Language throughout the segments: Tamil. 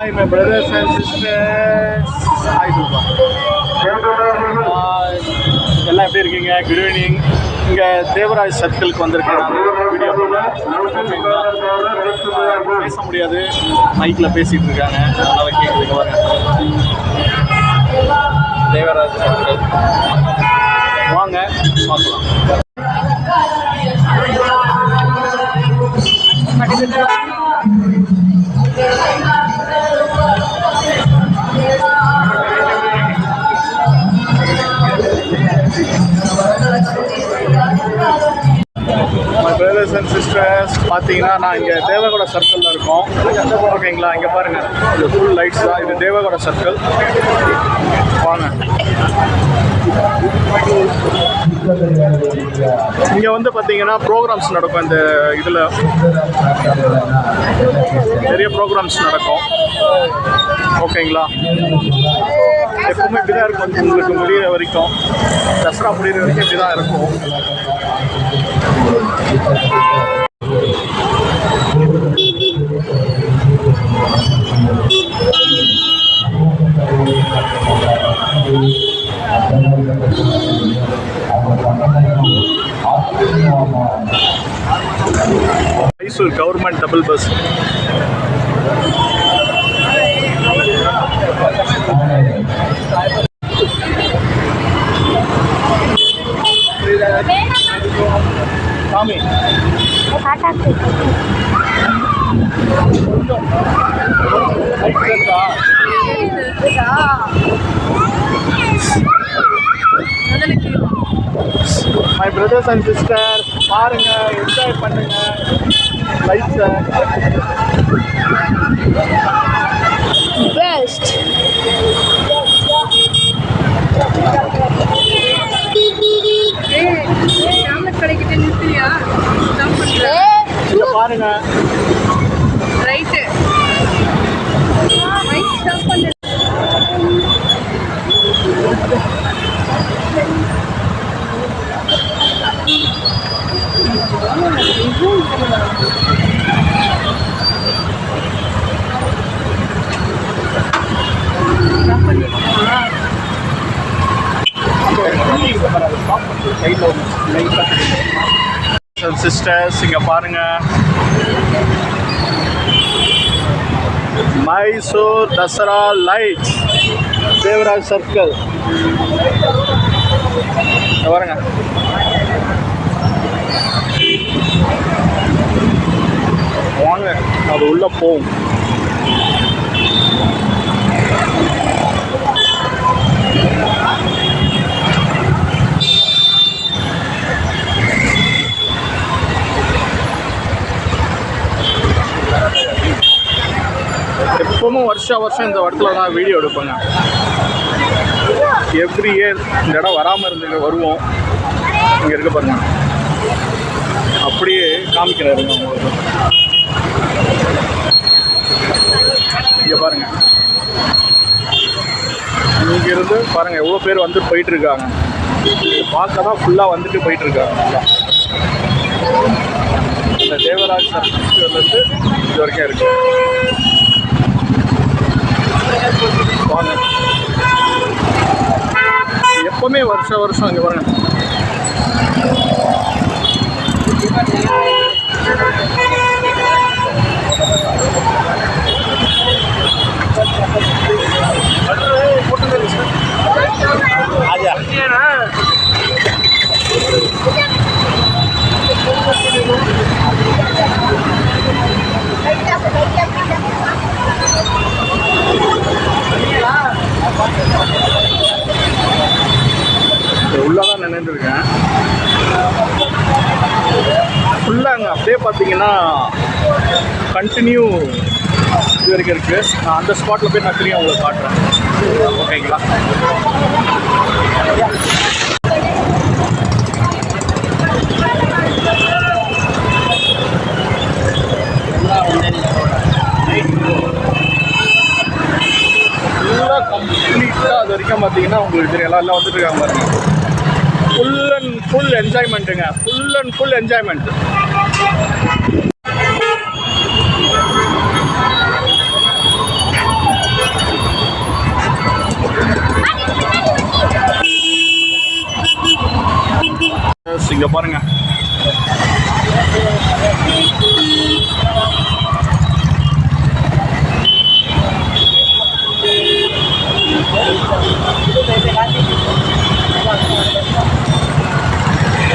Hi my brothers and sisters. Hi Duba. எல்லாம் எப்படி இருக்கீங்க? Good evening. இங்கே தேவராஜ் சர்க்கிளுக்கு வந்திருக்கேன். வீடியோ பேச முடியாது, மைக்கில் பேசிகிட்டு இருக்காங்க, அதனால் கேட்குறதுக்கு வரேன். தேவராஜ் சர்க்கிள் வாங்க பார்க்கலாம். My brothers and sisters, பார்த்தீங்கன்னா நான் இங்கே தேவகோட சர்க்கிளில் இருக்கோம். ஓகேங்களா, இங்கே பாருங்கள், இது ஃபுல் லைட்ஸ் தான். இது தேவகோட சர்க்கிள். வாங்க. இங்கே வந்து பார்த்தீங்கன்னா ப்ரோக்ராம்ஸ் நடக்கும். இந்த இதில் நிறைய ப்ரோக்ராம்ஸ் நடக்கும். ஓகேங்களா, எப்பவுமே இப்படி தான் இருக்கும். உங்களுக்கு முடிகிற வரைக்கும், தசரா முடிகிற வரைக்கும் இப்படி தான் இருக்கும். Mysore government double bus. சாமி My brothers and sisters, பாருங்க, என்ஜாய் பண்ணுங்க லைட்ஸை. பெஸ்ட். பாருங்க ரைட்டு ஸ்டாப் பண்ணு. சிஸ்டர்ஸ், இங்க பாருங்க, மைசூர் தசரா லைட்ஸ், தேவராஜ் சர்க்கிள். பாருங்க, வாங்க, அது உள்ள போகும். எப்பவும் வருஷம் இந்த இடத்துல தான் வீடியோ எடுப்பேங்க. எவ்ரி இயர் இந்த இடம் வராமல் இருந்து வருவோம். இங்கே இருக்க பாருங்க, அப்படியே காமிக்கிறாருங்க உங்களுக்கு. இங்கே பாருங்க, இங்கிருந்து பாருங்க எவ்வளோ பேர் வந்து போயிட்டு இருக்காங்க. பார்க்க தான் ஃபுல்லாக வந்துட்டு போயிட்டு இருக்காங்க. இந்த தேவராஜ் சர்க்கிள்லேருந்து இது வரைக்கும் இருக்கு. வாங்க, எப்பவுமே வருஷம் இங்கே பாருங்க. உள்ளதான் நின்றுருக்கேன். ஃபுல்லாங்க அப்படியே பார்த்தீங்கன்னா கண்டினியூ இது வரைக்கும் இருக்குது. நான் அந்த ஸ்பாட்டில் போய் நான் திரும்பி உங்களுக்கு காட்டுறேன். ஓகேங்களா, ஃபுல்லாக கம்ப்ளீட்டாக அது வரைக்கும் பார்த்தீங்கன்னா உங்களுக்கு தெரியும். எல்லாம் வந்துட்டு இருக்காங்க பாருங்க. ஃபுல் அண்ட் ஃபுல் என்ஜாய்மெண்ட்டுங்க, ஃபுல் அண்ட் ஃபுல் என்ஜாய்மெண்ட். இங்கே பாருங்க.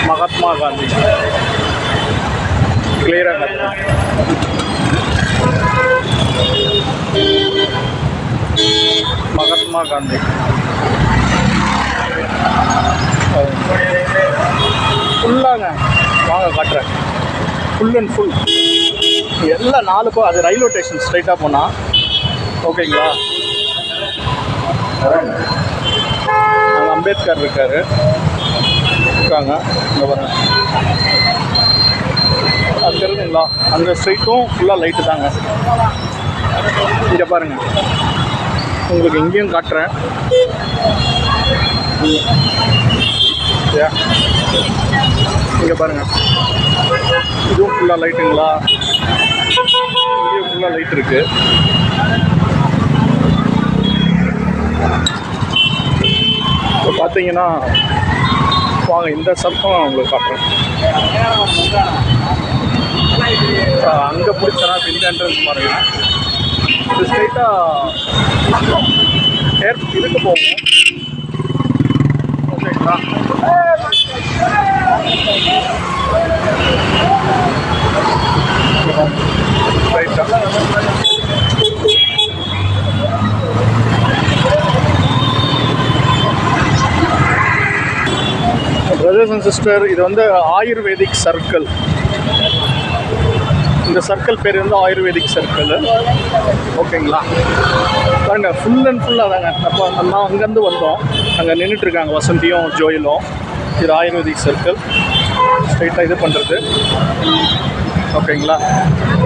மகாத்மா காந்தி கிளியராக மகாத்மா காந்தி ஃபுல்லாங்க. வாங்க காட்டுறேன். ஃபுல் அண்ட் ஃபுல் எல்லா 4 அது ரயில்வே ஸ்டேஷன் ஸ்ட்ரைட்டாக போனால். ஓகேங்களா? அங்கே அம்பேத்கர் இருக்காங்க. இங்கே பாருங்க. அது தெரியுதுங்களா? அந்த ஸ்ட்ரைட்டும் ஃபுல்லாக லைட்டு தாங்க. இங்கே பாருங்கள், உங்களுக்கு எங்கேயும் காட்டுறேன். இங்கே பாருங்கள், இதுவும் ஃபுல்லாக லைட்டுங்களா? இங்கேயும் ஃபுல்லாக லைட் இருக்குது. இப்போ பார்த்தீங்கன்னா வாங்க இந்த சர்க்கம் உங்களுக்கு காட்டுறேன். அங்கே பிடிச்சனா இந்த என்ட்ரன்ஸ் பாருங்கள். இது ஸ்ட்ரைட்டாக இதுக்கு போகும். ஓகேங்களா? பிரதர்ஸ் அண்ட் சிஸ்டர், இது வந்து ஆயுர்வேதிக் சர்க்கிள். இந்த சர்க்கிள் பேர் வந்து ஆயுர்வேதிக் சர்க்கிள். ஓகேங்களா? பாருங்க, ஃபுல் அண்ட் ஃபுல்லாக தாங்க. அப்போ நம்ம அங்கேருந்து வந்தோம், அங்கே நின்றுட்டுருக்காங்க வசந்தியும் ஜோயிலும். இது ஆயுர்வேதிக் சர்க்கிள். ஸ்ட்ரைட்டாக இது பண்ணுறது. ஓகேங்களா?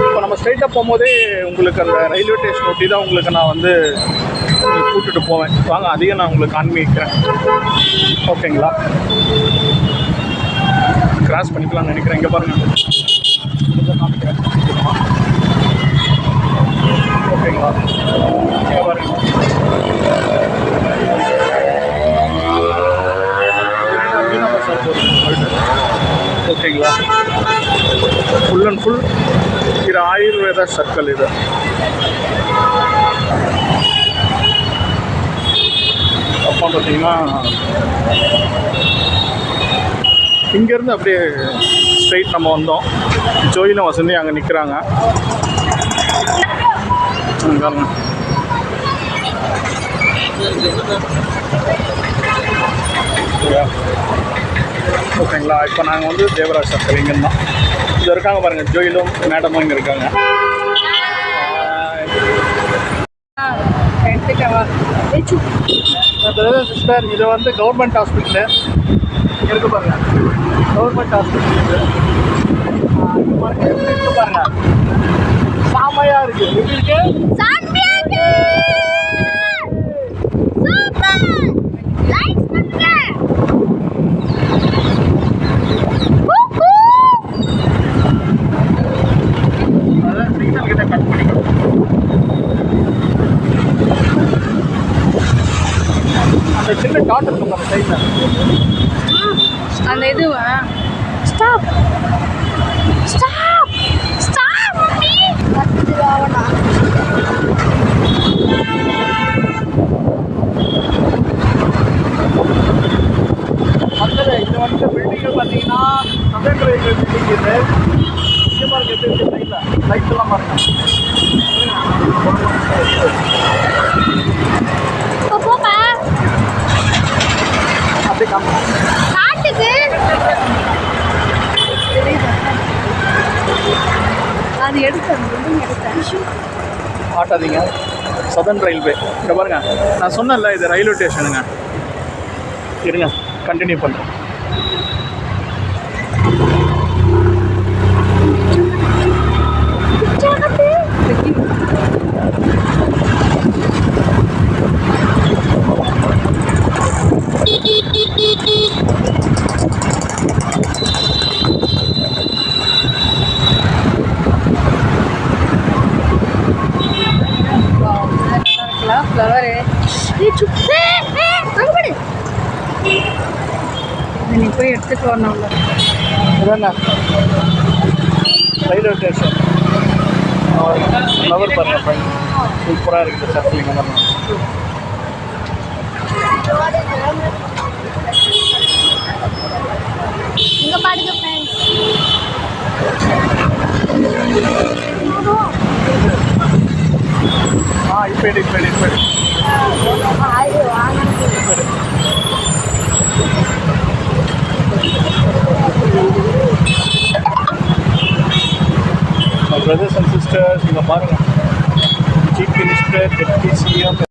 இப்போ நம்ம ஸ்ட்ரைட்டாக போகும்போதே உங்களுக்கு அந்த ரயில்வே ஸ்டேஷன் ஒட்டி தான் உங்களுக்கு நான் வந்து கூப்பிட்டுட்டு போவேன். வாங்க, அதையும் நான் உங்களுக்கு காண்பிக்கிறேன். ஓகேங்களா? கிராஸ் பண்ணிக்கலாம்னு நினைக்கிறேன். இங்கே பாருங்கள், காமிக்கிறேன். ஓகேங்களா? இங்கே பாருங்கள், ஓகேங்களா? ஃபுல் அண்ட் ஃபுல் இது ஆயுர்வேத சர்க்கிள். இது அப்போ பார்த்தீங்கன்னா இங்கேருந்து அப்படியே ஸ்ட்ரைட் நம்ம வந்தோம். ஜோயிலும் வசந்தி அங்கே நிற்கிறாங்க. ஓகேங்களா? இப்போ நாங்கள் வந்து தேவராஜ் சர்க்கிள் இங்கேருந்து தான். இது இருக்காங்க பாருங்கள், ஜோயிலும் மேடமும் இங்கே இருக்காங்க. சிஸ்டர், இது வந்து கவர்மெண்ட் ஹாஸ்பிட்டலு. இங்கே இருக்கு பாருங்க, கவர்மெண்ட் ஹாஸ்பிட்டல். இது பாருங்க, எப்படி இருக்கு பாருங்க, செமையாக இருக்கு. எப்படி இருக்கு? அதான் சிக்னல் கிட்ட கட் பண்ணிக்கணும். அந்த சின்ன டாட் இருக்கும் அந்த சைடில், அந்த இதுவா? Stop stop stop Ravana. மக்கள், இது வந்து பில்டிங்கு பார்த்தீங்கன்னா சதன் ரயில்வே பில்டிங். இது இங்கே பாருங்க, எப்படி இருக்கு சைடில் லைட் எல்லாம் பாருங்க. அப்படியே காட்டுக்கு அது எடுத்தேன். ஆட்டாதீங்க. சதன் ரயில்வே இங்கே பாருங்க. நான் சொன்னேன்ல, இது ரயில்வே ஸ்டேஷனுங்க. இருங்க, கண்டினியூ பண்ணுறேன். ஃப்ளவரு நீ போய் எடுத்துட்டு வரணும்ல. இதாங்க ரயில்வே ஸ்டேஷன் ஃப்ளவர் பாருங்க சூப்பராக இருக்குது சர்க்கிளிங் அந்த மாதிரி. இங்க பாருங்க ஃப்ரெண்ட்ஸ். இப்போ எடு ஆயோ வாங்க. brothers and sisters, இங்கே பாருங்கள் சீஃப் மினிஸ்டர் டெப்டி சிஎம்